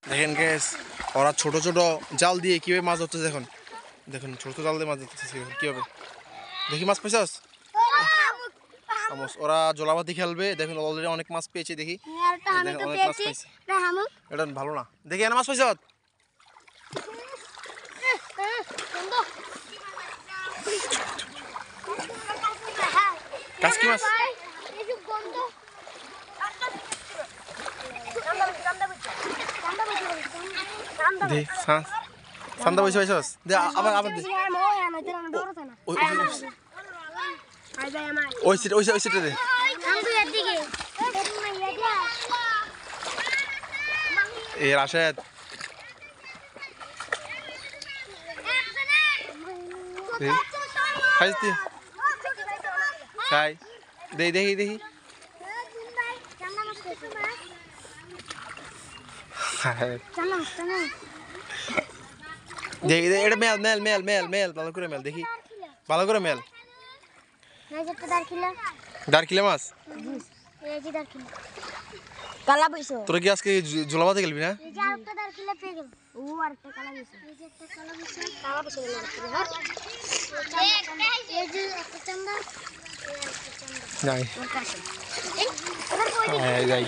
দেখেন গ্যাস ওরা ছোট ছোট জাল দিয়ে কিভাবে মাছ ধরতেছে দেখুন দেখুন ছোট জাল দিয়ে মাছ ধরতেছে কিভাবে দেখি মাছ পাইছস ওরা জলাপাতি খেলবে দেখুন অলরেডি অনেক মাছ পেয়েছে দেখি অনেক মাছ পাইছে এটা ভালো না দেখি এনে মাছ পাইছ কাসকি মাছ দে সান্দা বইছ পাইছস দে আবার আবার দে ওই সিটে দে এ রাশেদ খাইস তুই খাই দেখি দেখি দেখি এটা male male male male male ভালো করে মেল দেখি ভালো করে মেল দাঁড় মাছ তোরা কি আজকে জলাপাতে খেলবি না যাই